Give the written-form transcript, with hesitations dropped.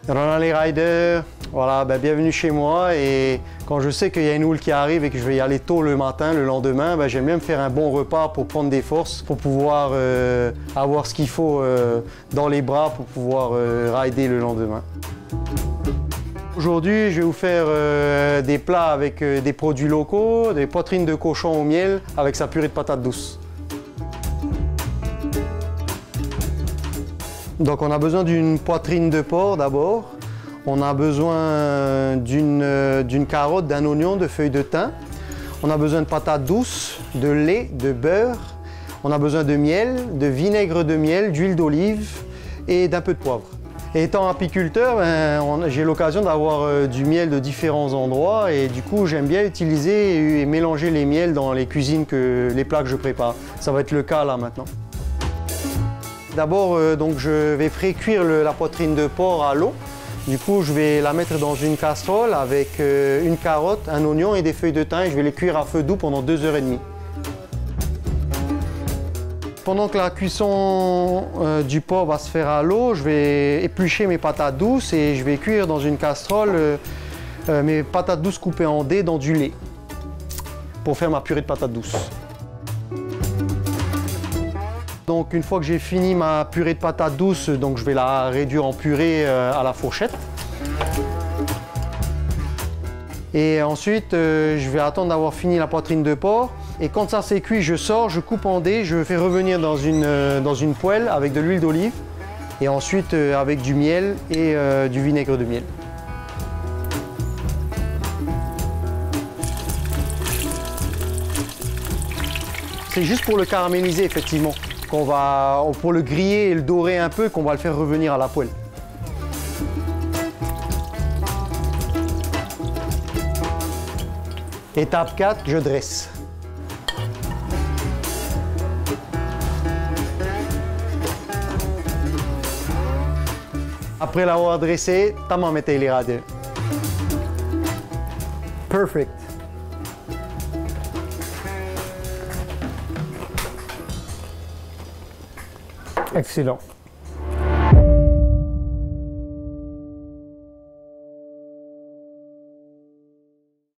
Ronald les riders, voilà, bienvenue chez moi et quand je sais qu'il y a une houle qui arrive et que je vais y aller tôt le matin, le lendemain, j'aime bien me faire un bon repas pour prendre des forces, pour pouvoir avoir ce qu'il faut dans les bras pour pouvoir rider le lendemain. Aujourd'hui, je vais vous faire des plats avec des produits locaux, des poitrines de cochon au miel avec sa purée de patates douces. Donc on a besoin d'une poitrine de porc d'abord, on a besoin d'une carotte, d'un oignon, de feuilles de thym, on a besoin de patates douces, de lait, de beurre, on a besoin de miel, de vinaigre de miel, d'huile d'olive et d'un peu de poivre. Et étant apiculteur, j'ai l'occasion d'avoir du miel de différents endroits et du coup j'aime bien utiliser et mélanger les miels dans les cuisines, les plats que je prépare. Ça va être le cas là maintenant. D'abord, je vais pré-cuire la poitrine de porc à l'eau. Du coup, je vais la mettre dans une casserole avec une carotte, un oignon et des feuilles de thym et je vais les cuire à feu doux pendant 2h30. Pendant que la cuisson du porc va se faire à l'eau, je vais éplucher mes patates douces et je vais cuire dans une casserole mes patates douces coupées en dés dans du lait pour faire ma purée de patates douces. Donc une fois que j'ai fini ma purée de patates douces, je vais la réduire en purée à la fourchette. Et ensuite, je vais attendre d'avoir fini la poitrine de porc. Et quand ça c'est cuit, je sors, je coupe en dés, je fais revenir dans une poêle avec de l'huile d'olive. Et ensuite avec du miel et du vinaigre de miel. C'est juste pour le caraméliser effectivement. Pour le griller et le dorer un peu, qu'on va le faire revenir à la poêle. Étape 4, je dresse. Après l'avoir dressé, tamam mettez les radis. Perfect. Excellent.